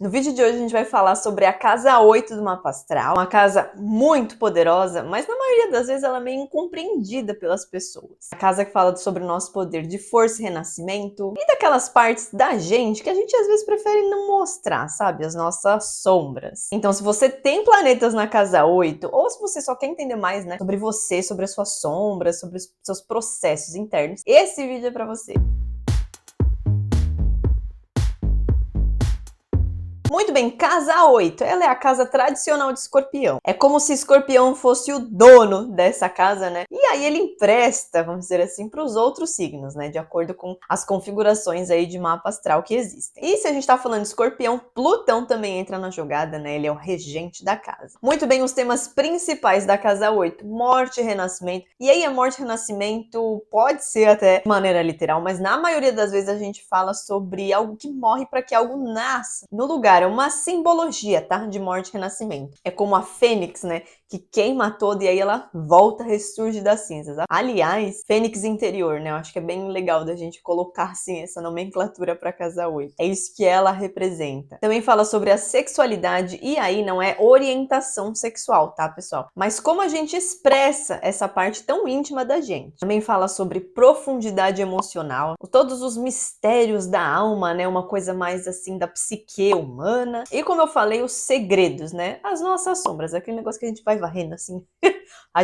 No vídeo de hoje a gente vai falar sobre a casa 8 do mapa astral, uma casa muito poderosa, mas na maioria das vezes ela é meio incompreendida pelas pessoas. A casa que fala sobre o nosso poder de força e renascimento e daquelas partes da gente que a gente às vezes prefere não mostrar, sabe? As nossas sombras. Então, se você tem planetas na casa 8, ou se você só quer entender mais, né, sobre você, sobre as suas sombras, sobre os seus processos internos, esse vídeo é pra você. Muito bem, casa 8, ela é a casa tradicional de Escorpião. É como se Escorpião fosse o dono dessa casa, né? E aí ele empresta, vamos dizer assim, para os outros signos, né? De acordo com as configurações aí de mapa astral que existem. E se a gente tá falando de Escorpião, Plutão também entra na jogada, né? Ele é o regente da casa. Muito bem, os temas principais da casa 8, morte e renascimento. E aí a morte e renascimento pode ser até de maneira literal, mas na maioria das vezes a gente fala sobre algo que morre para que algo nasça no lugar. É uma simbologia, tá? De morte e renascimento. É como a fênix, né? Que queima toda e aí ela volta, ressurge das cinzas. Aliás, fênix interior, né? Eu acho que é bem legal da gente colocar, assim, essa nomenclatura para casa 8. É isso que ela representa. Também fala sobre a sexualidade e aí não é orientação sexual, tá, pessoal? Mas como a gente expressa essa parte tão íntima da gente. Também fala sobre profundidade emocional, todos os mistérios da alma, né? Uma coisa mais, assim, da psique humana. E como eu falei, os segredos, né? As nossas sombras, aquele negócio que a gente vai varrendo assim,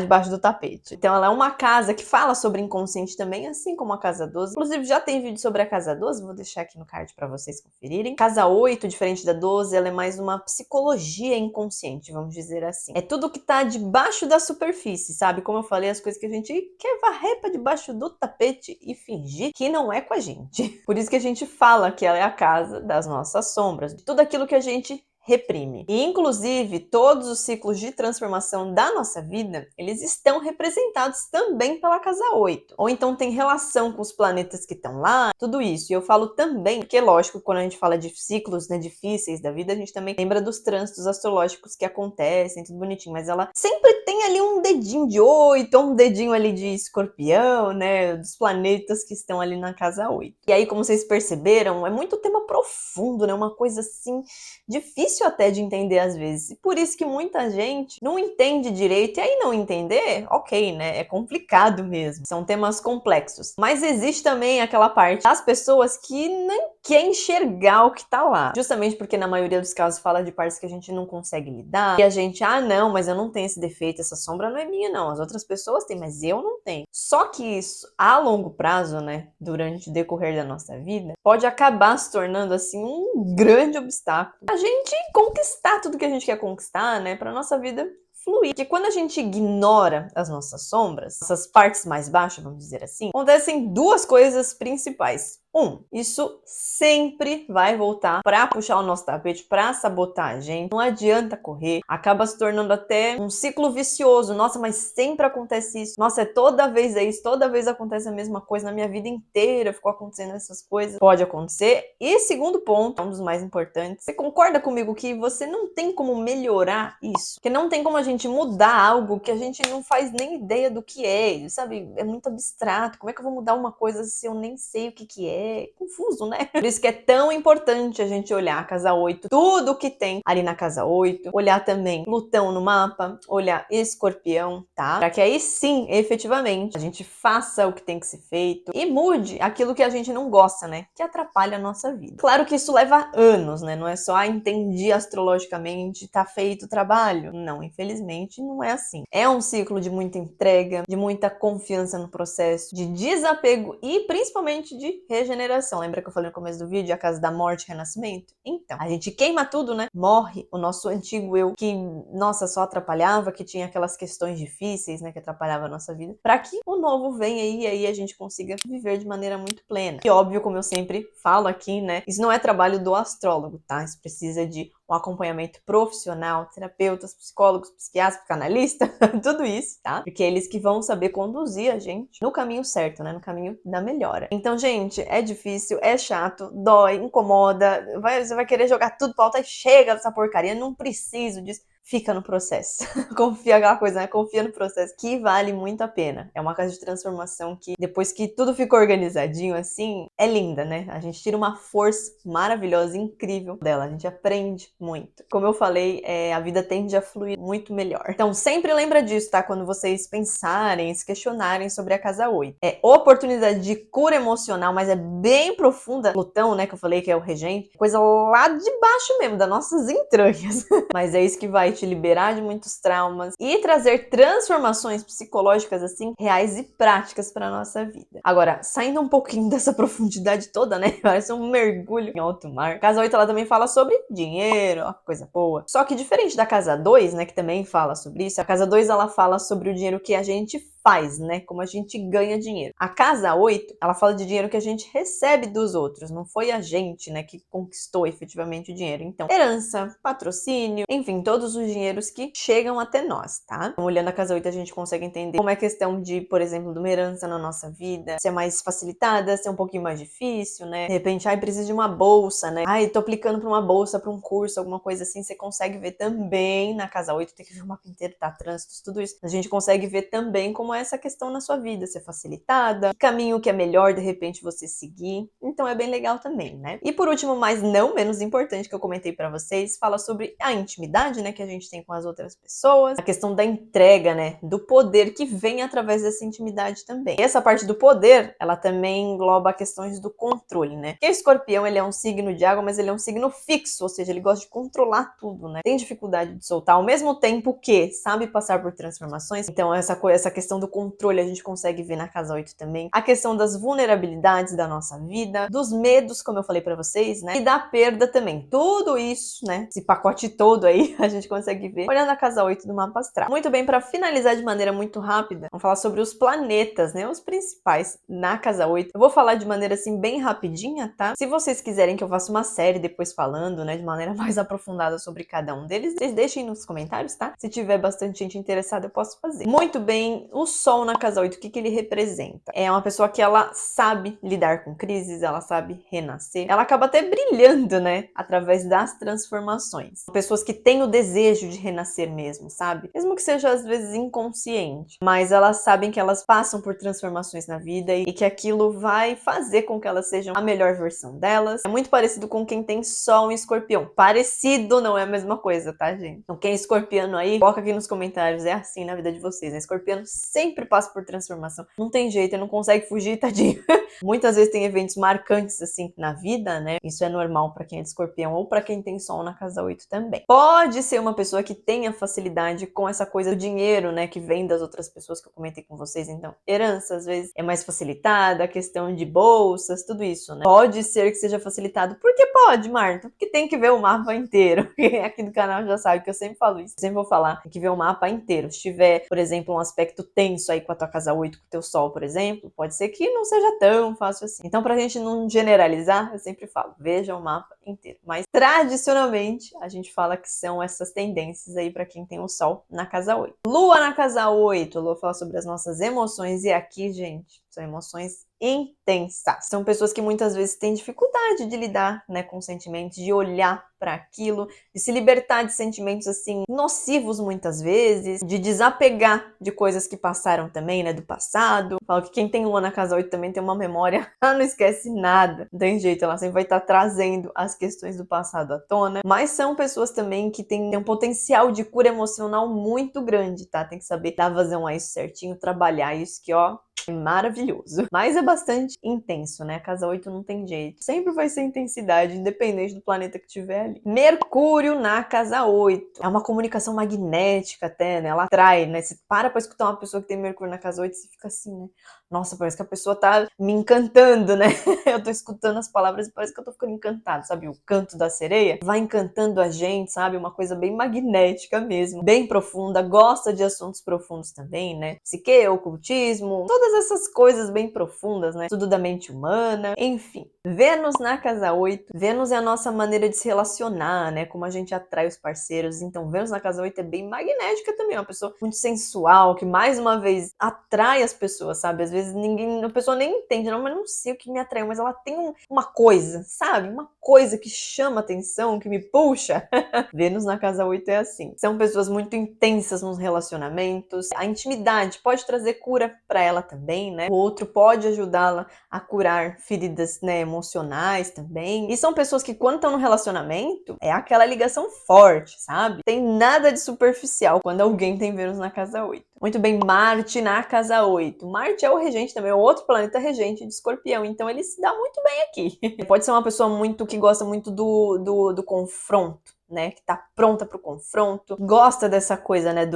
debaixo do tapete. Então ela é uma casa que fala sobre inconsciente também, assim como a casa 12. Inclusive já tem vídeo sobre a casa 12, vou deixar aqui no card para vocês conferirem. Casa 8, diferente da 12, ela é mais uma psicologia inconsciente, vamos dizer assim. É tudo que tá debaixo da superfície, sabe? Como eu falei, as coisas que a gente quer varrer pra debaixo do tapete e fingir que não é com a gente. Por isso que a gente fala que ela é a casa das nossas sombras, de tudo aquilo que a gente reprime. E, inclusive, todos os ciclos de transformação da nossa vida, eles estão representados também pela casa 8. Ou então tem relação com os planetas que estão lá, tudo isso. E eu falo também, porque lógico, quando a gente fala de ciclos, né, difíceis da vida, a gente também lembra dos trânsitos astrológicos que acontecem, tudo bonitinho. Mas ela sempre tem ali um dedinho de 8, ou um dedinho ali de Escorpião, né, dos planetas que estão ali na casa 8. E aí, como vocês perceberam, é muito tema profundo, né, uma coisa assim, difícil até de entender às vezes. E por isso que muita gente não entende direito. E aí não entender, ok, né? É complicado mesmo. São temas complexos. Mas existe também aquela parte das pessoas que nem quer enxergar o que tá lá. Justamente porque na maioria dos casos fala de partes que a gente não consegue lidar. E a gente, não, mas eu não tenho esse defeito, essa sombra não é minha não. As outras pessoas têm, mas eu não tenho. Só que isso, a longo prazo, né? Durante o decorrer da nossa vida, pode acabar se tornando assim um grande obstáculo. A gente conquistar tudo que a gente quer conquistar, né, para nossa vida fluir. Porque quando a gente ignora as nossas sombras, essas partes mais baixas, vamos dizer assim, acontecem duas coisas principais. Isso sempre vai voltar pra puxar o nosso tapete, pra sabotar a gente. Não adianta correr, acaba se tornando até um ciclo vicioso. Nossa, mas sempre acontece isso. Nossa, toda vez é isso, toda vez acontece a mesma coisa na minha vida inteira, ficou acontecendo essas coisas. Pode acontecer. E segundo ponto, um dos mais importantes, você concorda comigo que você não tem como melhorar isso? Que não tem como a gente mudar algo que a gente não faz nem ideia do que é, sabe? É muito abstrato. Como é que eu vou mudar uma coisa se eu nem sei o que é? Confuso, né? Por isso que é tão importante a gente olhar a casa 8, tudo que tem ali na casa 8, olhar também Plutão no mapa, olhar Escorpião, tá? Para que aí sim, efetivamente, a gente faça o que tem que ser feito e mude aquilo que a gente não gosta, né? Que atrapalha a nossa vida. Claro que isso leva anos, né? Não é só, entendi astrologicamente, tá feito o trabalho. Não, infelizmente não é assim. É um ciclo de muita entrega, de muita confiança no processo, de desapego e principalmente de regeneração. Lembra que eu falei no começo do vídeo, a casa da morte e renascimento? Então, a gente queima tudo, né? Morre o nosso antigo eu, que, nossa, só atrapalhava, que tinha aquelas questões difíceis, né, que atrapalhava a nossa vida, para que o novo venha aí e aí a gente consiga viver de maneira muito plena. E óbvio, como eu sempre falo aqui, né, isso não é trabalho do astrólogo, tá? Isso precisa de um acompanhamento profissional, terapeutas, psicólogos, psiquiatras, psicanalistas, tudo isso, tá? Porque é eles que vão saber conduzir a gente no caminho certo, né? No caminho da melhora. Então, gente, é difícil, é chato, dói, incomoda, você vai querer jogar tudo pra alta e chega dessa porcaria, não preciso disso. fica no processo. Confia aquela coisa, né? Confia no processo, que vale muito a pena. É uma casa de transformação que, depois que tudo ficou organizadinho assim, é linda, né? A gente tira uma força maravilhosa, incrível dela. A gente aprende muito. Como eu falei, a vida tende a fluir muito melhor. Então, sempre lembra disso, tá? Quando vocês pensarem, se questionarem sobre a casa 8. É oportunidade de cura emocional, mas é bem profunda. Plutão, né, que eu falei que é o regente, coisa lá de baixo mesmo, das nossas entranhas. Mas é isso que vai te liberar de muitos traumas e trazer transformações psicológicas, assim, reais e práticas para nossa vida. Agora, saindo um pouquinho dessa profundidade toda, né, parece um mergulho em alto mar. Casa 8, ela também fala sobre dinheiro, ó, coisa boa. Só que diferente da casa 2, né, que também fala sobre isso, a casa 2, ela fala sobre o dinheiro que a gente faz, né, como a gente ganha dinheiro. A casa 8, ela fala de dinheiro que a gente recebe dos outros, não foi a gente, né, que conquistou efetivamente o dinheiro. Então, herança, patrocínio, enfim, todos os dinheiros que chegam até nós, tá? Então, olhando a casa 8, a gente consegue entender como é questão de, por exemplo, de uma herança na nossa vida, se é mais facilitada, se é um pouquinho mais difícil, né? De repente, ai, preciso de uma bolsa, né? Ai, tô aplicando pra uma bolsa, pra um curso, alguma coisa assim, você consegue ver também na casa 8, tem que ver o mapa inteiro, tá? Trânsitos, tudo isso. A gente consegue ver também como é essa questão na sua vida, ser facilitada, que caminho que é melhor, de repente, você seguir. Então, é bem legal também, né? E por último, mas não menos importante, que eu comentei pra vocês, fala sobre a intimidade, né, que a gente tem com as outras pessoas, a questão da entrega, né, do poder que vem através dessa intimidade também. E essa parte do poder, ela também engloba questões do controle, né? Porque o escorpião, ele é um signo de água, mas ele é um signo fixo, ou seja, ele gosta de controlar tudo, né? Tem dificuldade de soltar, ao mesmo tempo que sabe passar por transformações. Então, essa questão do controle a gente consegue ver na casa 8 também. A questão das vulnerabilidades da nossa vida, dos medos, como eu falei pra vocês, né? E da perda também. Tudo isso, né? Esse pacote todo aí, a gente consegue ver olhando a casa 8 do mapa astral. Muito bem, para finalizar de maneira muito rápida, vamos falar sobre os planetas, né? Os principais na casa 8. Eu vou falar de maneira assim bem rapidinha, tá? Se vocês quiserem que eu faça uma série depois falando, né, de maneira mais aprofundada sobre cada um deles, vocês deixem nos comentários, tá? Se tiver bastante gente interessada, eu posso fazer. Muito bem, o Sol na casa 8, o que ele representa? É uma pessoa que ela sabe lidar com crises, ela sabe renascer, ela acaba até brilhando, né, através das transformações. Pessoas que têm o desejo de renascer mesmo, sabe? Mesmo que seja às vezes inconsciente, mas elas sabem que elas passam por transformações na vida e que aquilo vai fazer com que elas sejam a melhor versão delas. É muito parecido com quem tem Sol em Escorpião. Parecido, não é a mesma coisa, tá, gente? Então quem é escorpiano aí, coloca aqui nos comentários, é assim na vida de vocês, né? Escorpiano sempre passa por transformação. Não tem jeito, ele não consegue fugir, tadinho. Muitas vezes tem eventos marcantes assim na vida, né? Isso é normal para quem é de Escorpião ou para quem tem Sol na casa 8 também. Pode ser uma pessoa que tenha facilidade com essa coisa do dinheiro, né, que vem das outras pessoas que eu comentei com vocês. Então, herança às vezes é mais facilitada, a questão de bolsas, tudo isso, né? Pode ser que seja facilitado. Por que pode, Marta? Porque tem que ver o mapa inteiro. Quem aqui do canal já sabe que eu sempre falo isso. Eu sempre vou falar, tem que ver o mapa inteiro. Se tiver, por exemplo, um aspecto tenso aí com a tua casa 8, com o teu Sol, por exemplo, pode ser que não seja tão fácil assim. Então, pra gente não generalizar, eu sempre falo, veja o mapa inteiro. Mas, tradicionalmente, a gente fala que são essas tendências aí pra quem tem o Sol na casa 8. Lua na casa 8, Lua fala sobre as nossas emoções e aqui, gente, são emoções intensas. São pessoas que muitas vezes têm dificuldade de lidar, né, com sentimentos, de olhar para aquilo, de se libertar de sentimentos assim nocivos muitas vezes, de desapegar de coisas que passaram também, né, do passado. Falo que quem tem Lua na casa 8 também tem uma memória, ela não esquece nada. Não tem jeito, ela sempre vai estar trazendo as questões do passado à tona. Mas são pessoas também que têm um potencial de cura emocional muito grande, tá? Tem que saber dar vazão a isso certinho, trabalhar isso que, ó, é maravilhoso. Mas é bastante intenso, né? A casa 8 não tem jeito. Sempre vai ser intensidade, independente do planeta que tiver ali. Mercúrio na casa 8. É uma comunicação magnética até, né? Ela atrai, né? Você para pra escutar uma pessoa que tem Mercúrio na casa 8 e você fica assim, né? Nossa, parece que a pessoa tá me encantando, né? Eu tô escutando as palavras e parece que eu tô ficando encantado, sabe? O canto da sereia vai encantando a gente, sabe? Uma coisa bem magnética mesmo, bem profunda, gosta de assuntos profundos também, né? Psique, ocultismo, todas essas coisas bem profundas, né? Tudo da mente humana, enfim. Vênus na casa 8. Vênus é a nossa maneira de se relacionar relacionar, né? Como a gente atrai os parceiros. Então, Vênus na casa 8 é bem magnética também, uma pessoa muito sensual, que mais uma vez atrai as pessoas, sabe? Às vezes a pessoa nem entende, não, mas não sei o que me atraiu, mas ela tem uma coisa, sabe? Uma coisa que chama atenção, que me puxa. Vênus na casa 8 é assim. São pessoas muito intensas nos relacionamentos. A intimidade pode trazer cura para ela também, né? O outro pode ajudá-la a curar feridas, né, emocionais também. E são pessoas que quando estão no relacionamento, é aquela ligação forte, sabe? Tem nada de superficial quando alguém tem Vênus na casa 8. Muito bem, Marte na casa 8. Marte é o regente também, é outro planeta regente de Escorpião, então ele se dá muito bem aqui. Pode ser uma pessoa que gosta muito do confronto, né, que tá pronta pro confronto, gosta dessa coisa, né,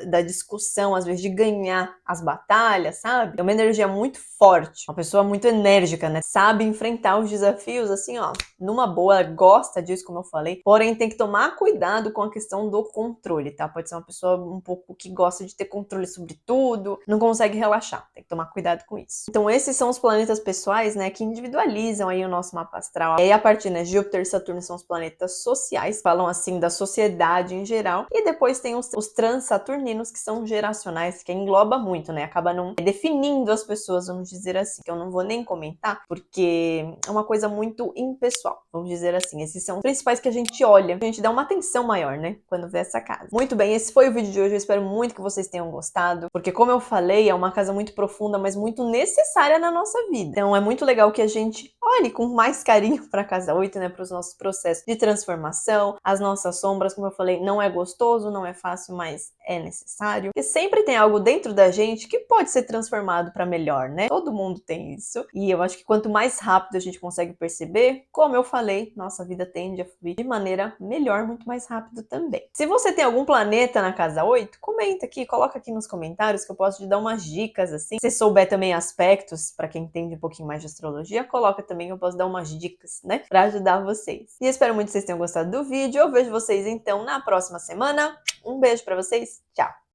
da discussão, às vezes de ganhar as batalhas, sabe? É uma energia muito forte, uma pessoa muito enérgica, né, sabe enfrentar os desafios, assim, ó, numa boa, gosta disso, como eu falei, porém tem que tomar cuidado com a questão do controle, tá? Pode ser uma pessoa um pouco que gosta de ter controle sobre tudo, não consegue relaxar, tem que tomar cuidado com isso. Então esses são os planetas pessoais, né, que individualizam aí o nosso mapa astral. E aí a partir, né, Júpiter e Saturno são os planetas sociais, falam assim da sociedade em geral, e depois tem os transsaturninos, que são geracionais, que engloba muito, né, acaba não definindo as pessoas, vamos dizer assim, que eu não vou nem comentar, porque é uma coisa muito impessoal, vamos dizer assim. Esses são os principais que a gente olha, a gente dá uma atenção maior, né, quando vê essa casa. Muito bem, esse foi o vídeo de hoje, eu espero muito que vocês tenham gostado, porque como eu falei, é uma casa muito profunda, mas muito necessária na nossa vida. Então é muito legal que a gente olhe com mais carinho para a casa 8, né, para os nossos processos de transformação, as nossas sombras, como eu falei, não é gostoso, não é fácil, mas é necessário. Porque sempre tem algo dentro da gente que pode ser transformado para melhor, né? Todo mundo tem isso. E eu acho que quanto mais rápido a gente consegue perceber, como eu falei, nossa vida tende a fluir de maneira melhor, muito mais rápido também. Se você tem algum planeta na casa 8, comenta aqui, coloca aqui nos comentários que eu posso te dar umas dicas assim. Se souber também aspectos, para quem entende um pouquinho mais de astrologia, coloca também, eu posso dar umas dicas, né, para ajudar vocês. E espero muito que vocês tenham gostado do vídeo. Eu vejo vocês então na próxima semana. Um beijo para vocês. Tchau!